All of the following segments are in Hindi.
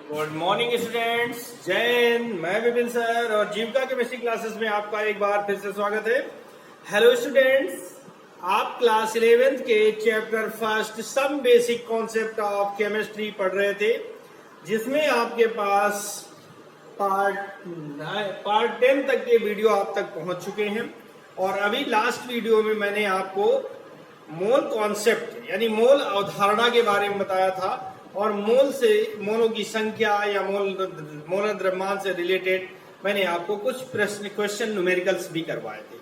गुड मॉर्निंग स्टूडेंट्स, जय हिंद। मैं विपिन सर और जीविका केमिस्ट्री क्लासेस में आपका एक बार फिर से स्वागत है। हेलो स्टूडेंट्स, आप क्लास 11th के chapter first some basic concept of chemistry पढ़ रहे थे, जिसमें आपके पास पार्ट 10 तक के वीडियो आप तक पहुंच चुके हैं। और अभी लास्ट वीडियो में मैंने आपको मोल कॉन्सेप्ट यानी मोल अवधारणा के बारे में बताया था और मोल से मोलों की संख्या या मोल द्रव्यमान से रिलेटेड मैंने आपको कुछ क्वेश्चन न्यूमेरिकल्स भी करवाए थे,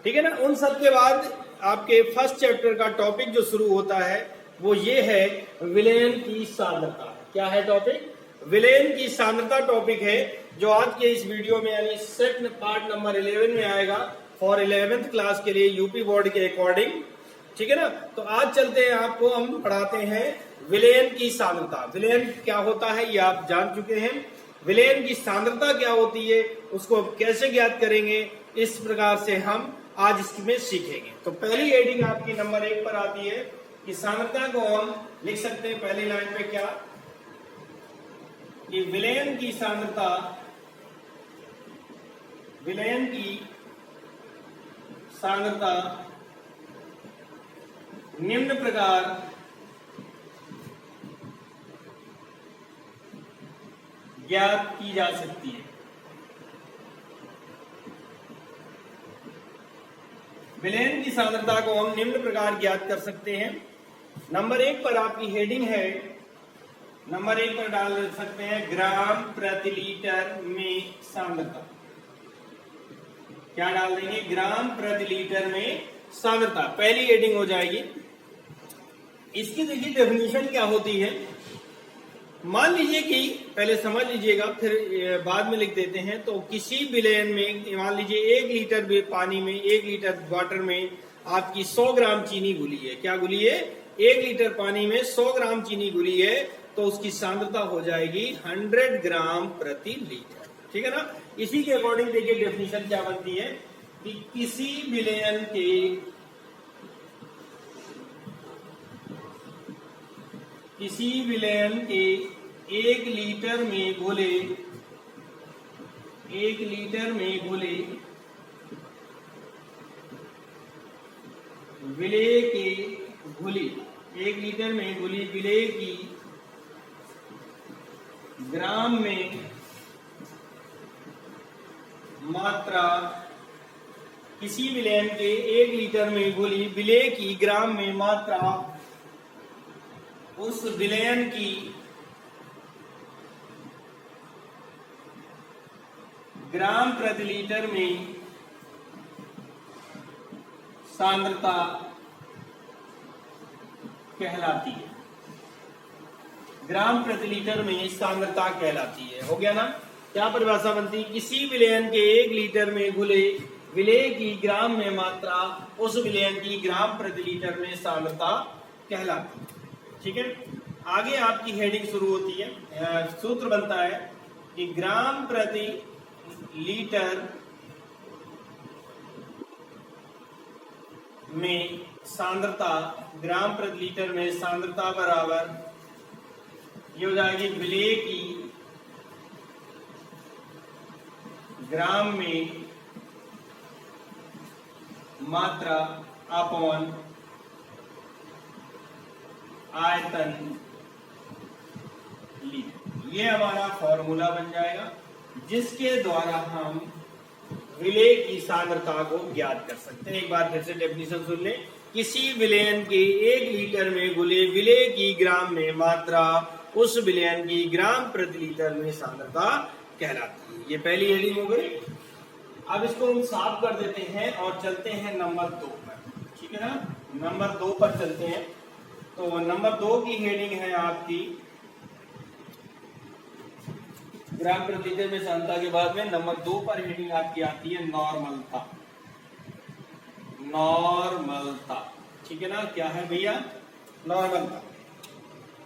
ठीक है ना। उन सब के बाद आपके फर्स्ट चैप्टर का टॉपिक जो शुरू होता है वो ये है विलयन की सांद्रता। क्या है टॉपिक? विलयन की सांद्रता टॉपिक है, जो आज के इस वीडियो में यानी सेट पार्ट नंबर 11 में आएगा फॉर 11th क्लास के लिए यूपी बोर्ड के अकॉर्डिंग, ठीक है ना। तो आज चलते हैं, आपको हम पढ़ाते हैं विलयन की सांद्रता। विलयन क्या होता है ये आप जान चुके हैं। विलयन की सांद्रता क्या होती है, उसको कैसे ज्ञात करेंगे, इस प्रकार से हम आज इसमें सीखेंगे। तो पहली हेडिंग आपकी नंबर 1 पर आती है कि सांद्रता को हम लिख सकते हैं पहली लाइन पे क्या, कि विलयन की सांद्रता निम्न प्रकार ज्ञात की जा सकती है। विलयन की सांद्रता को हम निम्न प्रकार ज्ञात कर सकते हैं। नंबर 1 पर आपकी हेडिंग है, नंबर 1 पर डाल सकते हैं ग्राम प्रति लीटर में सांद्रता। क्या डाल देंगे? ग्राम प्रति लीटर में सांद्रता, पहली हेडिंग हो जाएगी। इसकी देखिए डेफिनेशन क्या होती है। मान लीजिए कि पहले समझ लीजिएगा, फिर बाद में लिख देते हैं। तो किसी विलयन में मान लीजिए 1 लीटर पानी में, 1 लीटर वाटर में आपकी 100 ग्राम चीनी घुली है। क्या घुली है? 1 लीटर पानी में 100 ग्राम चीनी घुली है, तो उसकी सांद्रता हो जाएगी 100 ग्राम प्रति लीटर, ठीक है ना। इसी के अकॉर्डिंग देखिए डेफिनेशन क्या बनती है कि किसी विलयन के 1 लीटर में घुले विलेय की ग्राम में मात्रा, किसी विलयन के 1 लीटर में घुली विलेय की ग्राम में मात्रा उस विलयन की ग्राम प्रति लीटर में सांद्रता कहलाती है। ग्राम प्रति लीटर में सांद्रता कहलाती है। हो गया ना। क्या परिभाषा बनती है? किसी विलयन के 1 लीटर में घुले विलेय की ग्राम में मात्रा उस विलयन की ग्राम प्रति लीटर में सांद्रता कहलाती है, ठीक है। आगे आपकी हेडिंग शुरू होती है, सूत्र बनता है कि ग्राम प्रति लीटर में सांद्रता, ग्राम प्रति लीटर में सांद्रता बराबर ये हो जाएगी विलेय की ग्राम में मात्रा अपॉन आयतन लीटर। ये हमारा फॉर्मूला बन जाएगा, जिसके द्वारा हम विलेय की सांद्रता को ज्ञात कर सकते हैं। एक बार फिर से डेफिनेशन सुन ले। किसी विलयन के 1 लीटर में घुले विलेय की ग्राम में मात्रा उस विलयन की ग्राम प्रति लीटर में सांद्रता कहलाती है। ये पहली हेडिंग हो गई। अब इसको हम साफ कर देते हैं और चलते हैं नंबर 2 पर, ठीक है ना। नंबर 2 पर चलते हैं। तो नंबर 2 की हेडिंग है आपकी ग्राम प्रति लीटर में सांद्रता के बाद में नंबर 2 पर हेडिंग आपकी आती है नॉर्मलता। ठीक है ना। क्या है भैया? नॉर्मलता।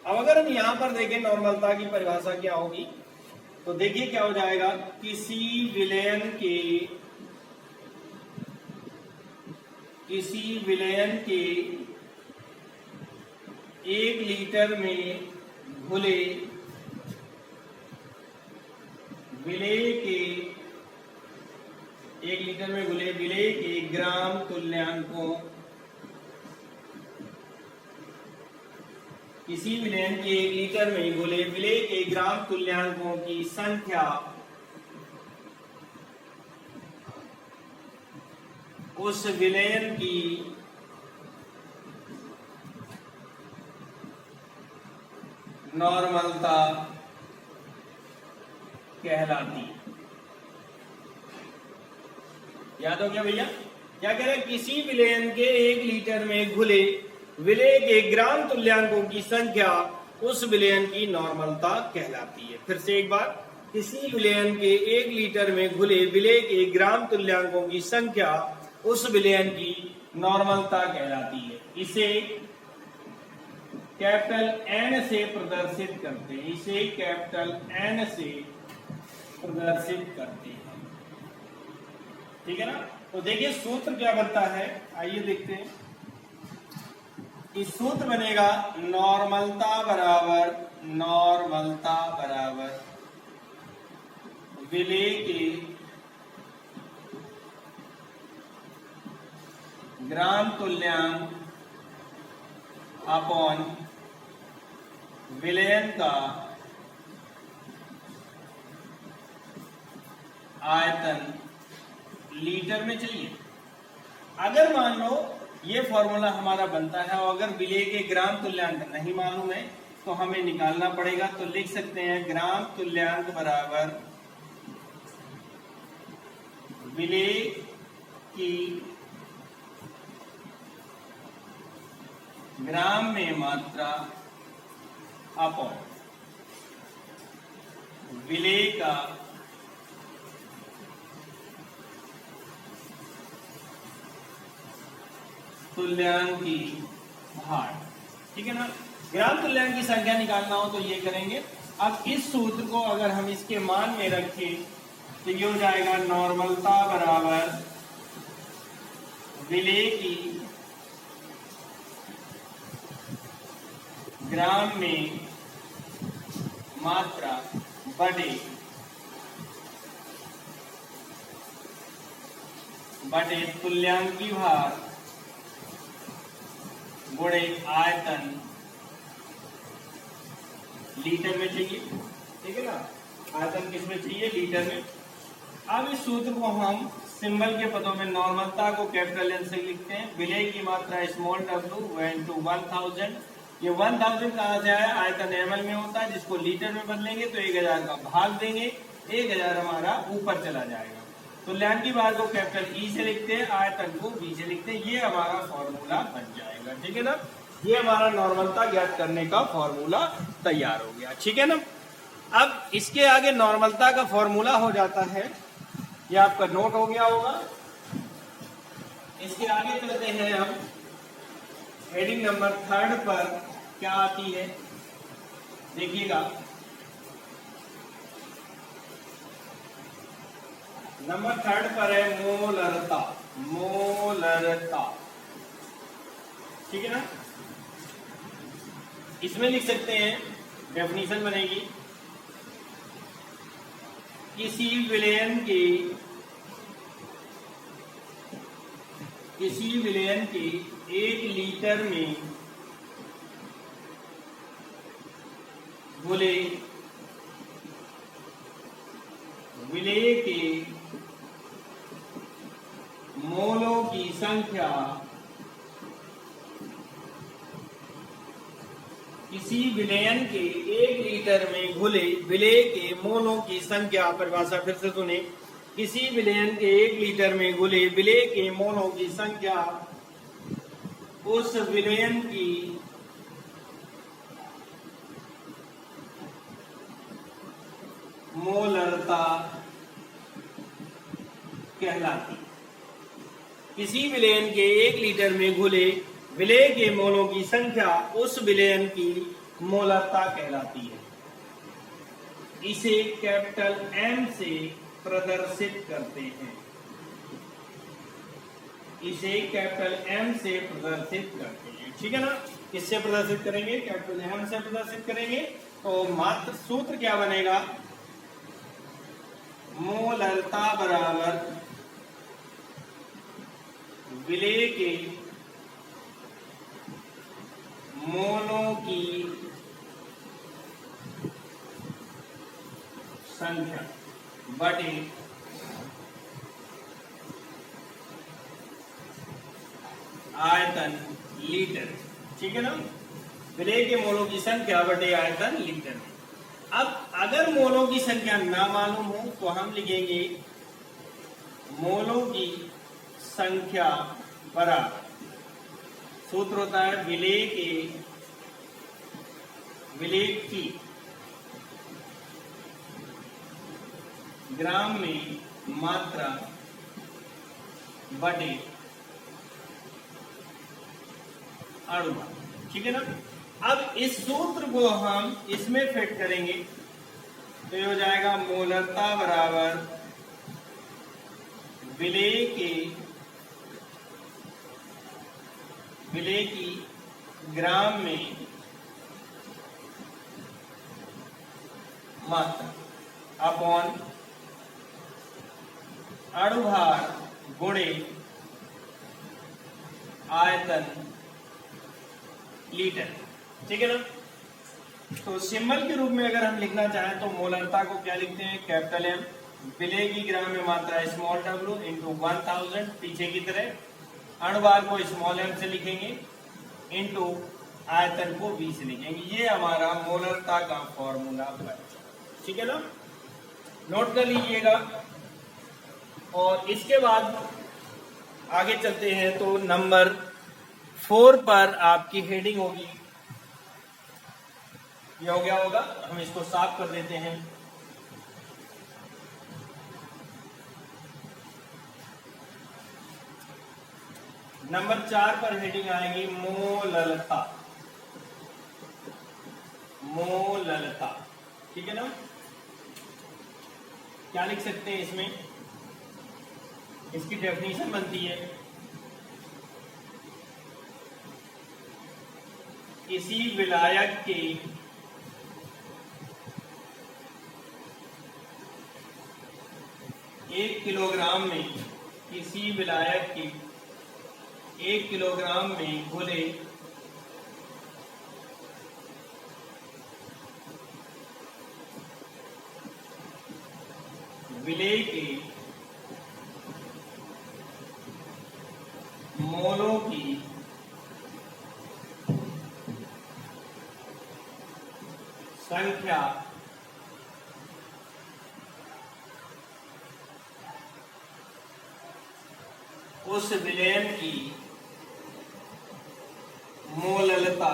अब अगर हम यहां पर देखें नॉर्मलता की परिभाषा क्या होगी, तो देखिए क्या हो जाएगा। किसी विलयन के 1 लीटर में घुले विलेय के 1 लीटर में घुले विलेय के ग्राम तुल्यांकों, किसी विलेयन के 1 लीटर में घुले विलेय के ग्राम तुल्यांकों की संख्या उस विलयन की नॉर्मलता कहलाती है। याद हो गया भैया? क्या कह रहे हैं? किसी विलयन के 1 लीटर में घुले विलेय के ग्राम तुल्यांकों की संख्या उस विलयन की नॉर्मलता कहलाती है। फिर से एक बार, किसी विलयन के 1 लीटर में घुले विलेय के ग्राम तुल्यांकों की संख्या उस विलयन की नॉर्मलता कहलाती है। इसे कैपिटल N से प्रदर्शित करते हैं, इसे कैपिटल N से प्रदर्शित करते हैं। ठीक है ना? तो देखिए सूत्र क्या बनता है, आइए देखते हैं। इस सूत्र बनेगा नॉर्मलता बराबर विलेय के ग्राम तुल्यांक अपॉन विलयन का आयतन लीटर में चाहिए। अगर मान लो ये फॉर्मूला हमारा बनता है और अगर विलेय के ग्राम तुल्यांक नहीं मालूम है तो हमें निकालना पड़ेगा। तो लिख सकते हैं ग्राम तुल्यांक बराबर विलेय की ग्राम में मात्रा अपॉन विलेय का तुल्यांकी भार। ठीक है ना? ग्राम तुल्यांक की संख्या निकालना हो तो ये करेंगे। अब इस सूत्र को अगर हम इसके मान में रखें तो ये हो जाएगा नॉर्मलता बराबर विलेय की ग्राम में मात्रा बटे तुल्यांकी भार गुणे आयतन लीटर में चाहिए। ठीक है ना? आयतन किस में चाहिए? लीटर में। अब इस सूत्र को हम सिंबल के पदों में नॉर्मलता को कैपिटल N से लिखते हैं। विलेय की मात्रा स्मॉल w into 1000। ये 1000 कहाँ से आया? आयतन ml में होता है, जिसको लीटर में बदलेंगे तो 1000 का भाग देंगे, 1000 हमारा ऊपर चला जाएगा। तो तुल्यांकी भार को कैपिटल E से लिखते हैं, आयतन को V से लिखते हैं। ये हमारा फॉर्मूला बन जाएगा। ठीक है ना? ये हमारा नॉर्मलता ज्ञात करने का फॉर्मूला तैयार हो गया। ठीक है ना? अब इसके आगे नॉर्मलता का फॉर्मूला हो जाता है, ये आपका नोट हो गया होगा। इसके आगे चलते हैं हम हेडिंग नंबर 3 पर क्या आती है देखिएगा। नंबर 3 पर है मोलरता। ठीक है ना? इसमें लिख सकते हैं, डेफिनेशन बनेगी किसी विलयन के 1 लीटर में घुले विलेय के मोलों की संख्या किसी विलयन के 1 लीटर में घुले विलेय के मोलों की संख्या, परिभाषा फिर से सुने, किसी विलयन के 1 लीटर में घुले विलेय के मोलों की संख्या उस विलयन की मोलरता कहलाती। किसी विलयन के 1 लीटर में घुले विलेय के मोलों की संख्या उस विलयन की मोलरता कहलाती है। इसे कैपिटल M से प्रदर्शित करते हैं। इसे कैपिटल M से प्रदर्शित करते हैं। ठीक है ना? किससे प्रदर्शित करेंगे? कैपिटल M से प्रदर्शित करेंगे। तो मात्र सूत्र क्या बनेगा? मोलरता बराबर विलेय के मोलों की संख्या बटे आयतन लीटर। ठीक है ना, विलेय के मोलों की संख्या बटे आयतन लीटर। अब अगर मोलों की संख्या ना मालूम हो तो हम लिखेंगे मोलों की संख्या बराबर, सूत्र होता है विलेय की ग्राम में मात्रा बटे अणुभार। ठीक है ना, अब इस सूत्र को हम इसमें फिट करेंगे तो ये हो जाएगा मोलरता बराबर विलेय की ग्राम में मात्रा अपॉन अणुभार गुणे आयतन लीटर। ठीक है ना, तो सिंबल के रूप में अगर हम लिखना चाहें तो मोलरता को क्या लिखते हैं, कैपिटल एम, विलेय की ग्राम में मात्रा स्मॉल डब्ल्यू इंटू 1000 पीछे की तरह, अणुभार को स्मॉल एम से लिखेंगे इंटू आयतन को v से लिखेंगे। ये हमारा मोलरता का फॉर्मूला है। ठीक है ना, नोट कर लीजिएगा। और इसके बाद आगे चलते हैं तो नंबर 4 पर आपकी हेडिंग होगी, ये हो गया होगा, हम इसको साफ कर देते हैं। नंबर 4 पर हेडिंग आएगी मोललता। ठीक है ना, क्या लिख सकते हैं इसमें, इसकी डेफिनेशन बनती है किसी विलायक के एक किलोग्राम में घुले विलेय के मोलों की संख्या उस विलयन की मोललता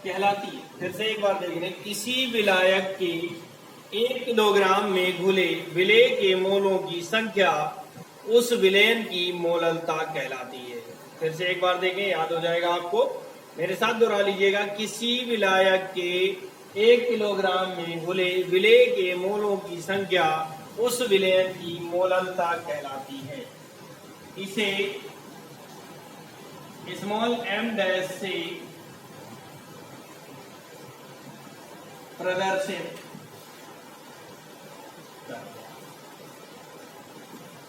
कहलाती है। फिर से एक बार देखिए, किसी विलायक के 1 किलोग्राम में घुले विलेय के मोलों की संख्या उस विलयन की मोललता कहलाती है। फिर से एक बार देखें, याद हो जाएगा आपको, मेरे साथ दोहरा लीजिएगा। किसी विलायक के 1 किलोग्राम में घुले विलेय के मोलों की संख्या उस विलयन की मोललता कहलाती है। इसे स्मॉल m डैश से प्रदर्शित,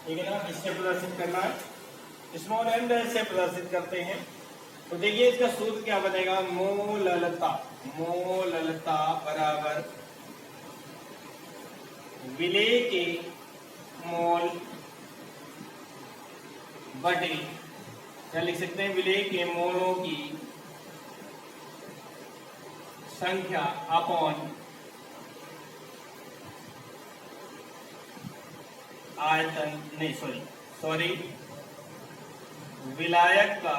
ठीक है ना, इससे प्रदर्शित करना है, स्मॉल m डैश से प्रदर्शित करते हैं। तो देखिए इसका सूत्र क्या बनेगा, मोललता बराबर विलेय के मोल बटे, क्या लिख सकते हैं, विलेय के मोलों की संख्या अपॉन आयतन, नहीं सॉरी विलायक का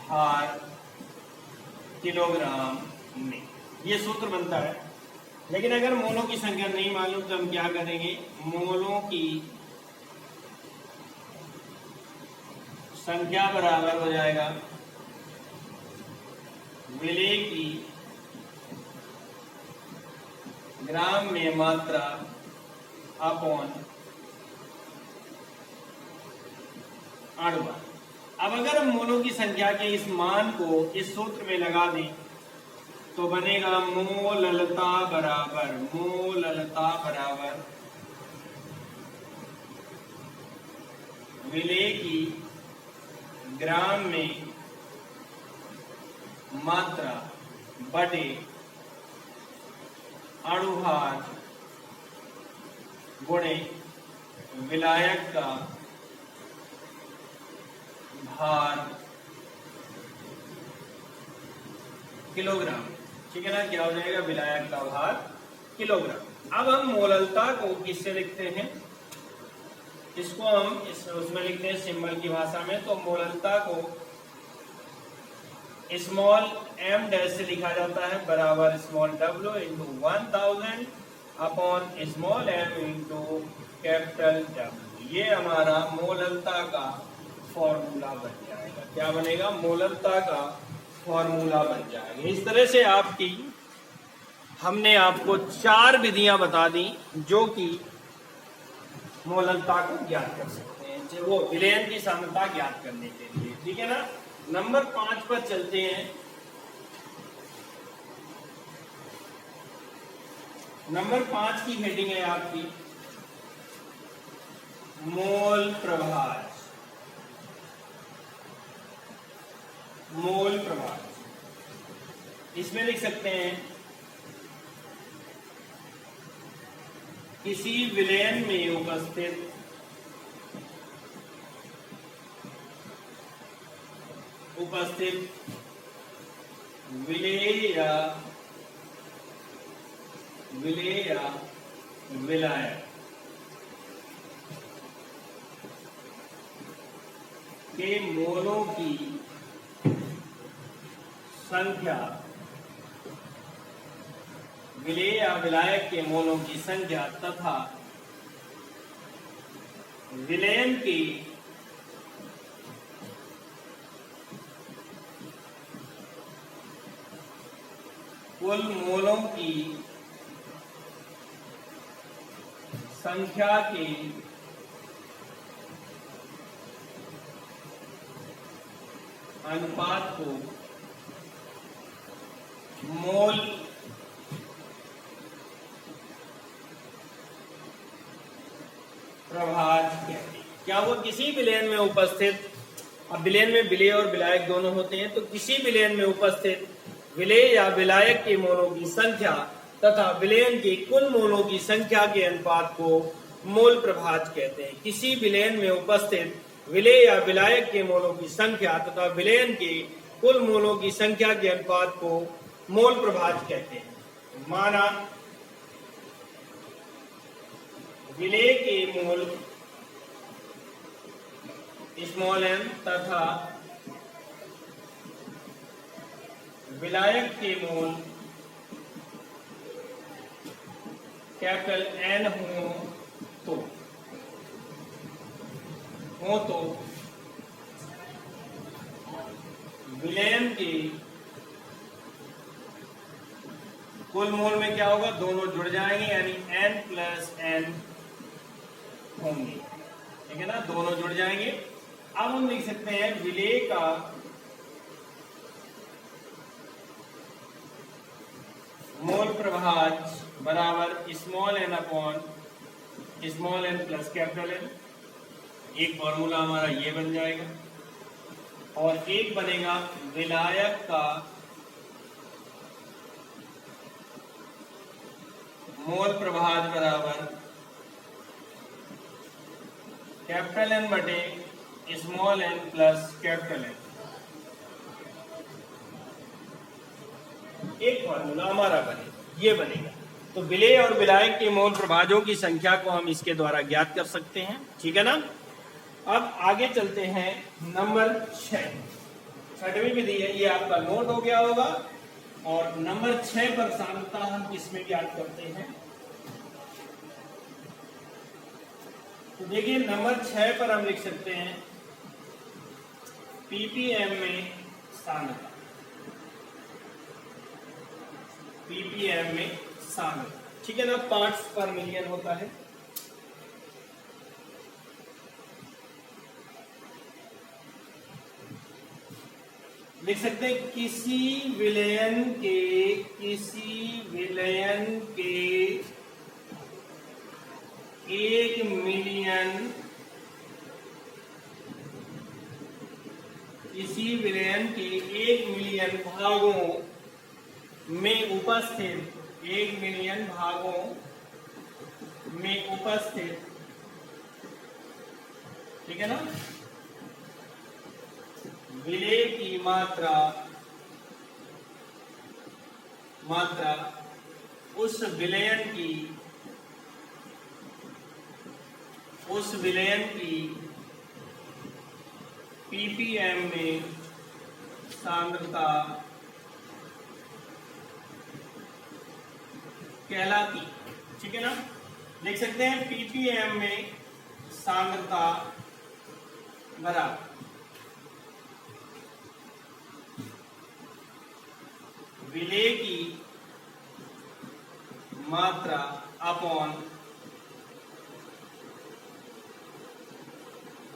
भार किलोग्राम में, ये सूत्र बनता है। लेकिन अगर मोलों की संख्या नहीं मालूम तो हम क्या करेंगे, मोलों की संख्या बराबर हो जाएगा विलेय की ग्राम में मात्रा अपॉन अणुभार। अब अगर हम मोलों की संख्या के इस मान को इस सूत्र में लगा दें तो बनेगा मोललता बराबर विलेय की ग्राम में मात्रा बटे अणुभार गुणे विलायक का भार किलोग्राम। ठीक है ना, क्या हो जाएगा, विलायक का भार किलोग्राम। अब हम मोललता को किससे लिखते हैं, इसको हम उसमें लिखते हैं सिंबल की भाषा में। तो मोललता को स्मॉल m डैश से लिखा जाता है बराबर small w into 1000 upon small m into capital W। ये हमारा मोललता का फॉर्मूला बन जाएगा। क्या बनेगा, मोललता का फॉर्मूला बन जाएगा। इस तरह से हमने आपको 4 विधियां बता दी जो कि मोललता को ज्ञात कर सकते हैं, वो विलयन की सांद्रता ज्ञात करने के लिए। ठीक है ना, नंबर 5 पर चलते हैं। नंबर 5 की हेडिंग है आपकी मोल प्रभाज। मोल प्रभाज इसमें लिख सकते हैं किसी विलयन में उपस्थित विलेय या विलायक के मोलों की संख्या, विलेय या विलायक के मोलों की संख्या तथा विलयन की कुल मोलों की संख्या के अनुपात को मोल प्रभाज कहते हैं। क्या वो किसी विलयन में उपस्थित, अब विलयन में विलेय और विलायक दोनों होते हैं, तो किसी विलयन में उपस्थित विलेय या विलायक के मोलों की संख्या तथा विलयन के कुल मोलों की संख्या के अनुपात को मोल प्रभाज कहते हैं। किसी विलयन में उपस्थित विलेय या विलायक के मोलों की संख्या तथा विलयन के कुल मोलों की संख्या के अनुपात को मोल प्रभाज कहते हैं। माना विलेय के मोल स्मॉल m तथा विलायक के मोल कैपिटल N हो तो विलयन के कुल मोल में क्या होगा, दोनों जुड़ जाएंगे यानी n प्लस n होंगे। ठीक है ना, दोनों जुड़ जाएंगे। अब हम लिख सकते हैं विलेय का मोल प्रभाज बराबर small n upon small n plus capital N। एक फॉर्मूला हमारा ये बन जाएगा और एक बनेगा विलायक का मोल प्रभाज बराबर कैपिटल N बटे small n plus capital N। एक फॉर्मूला हमारा ये बनेगा। तो विलेय और विलायक के मोल प्रभाजों की संख्या को हम इसके द्वारा ज्ञात कर सकते हैं। ठीक है ना, अब आगे चलते हैं नंबर 6, छठवीं विधि है, ये आपका नोट हो गया होगा। और नंबर 6 पर सांद्रता हम किसमें ज्ञात करते हैं, तो देखिए नंबर 6 पर हम लिख सकते हैं ppm में सांद्रता, ppm में सांद्रता। ठीक है ना, पार्ट्स पर मिलियन होता है। लिख सकते हैं किसी विलयन के 1 मिलियन भागों में उपस्थित 1 मिलियन भागों में उपस्थित, ठीक है ना, विलय की मात्रा उस विलयन की ppm में सांद्रता कहलाती, ठीक है ना। लिख सकते हैं ppm में सांद्रता बराबर विलय की मात्रा अपॉन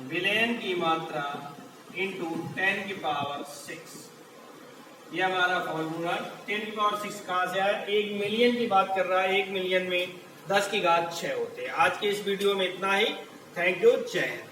विलयन की मात्रा इंटू 10⁶। ये हमारा फॉर्मूला 10⁶ कहां से आया, 1 मिलियन की बात कर रहा है, 1 मिलियन में 10⁶ होते हैं। आज के इस वीडियो में इतना ही। थैंक यू, जय हिंद।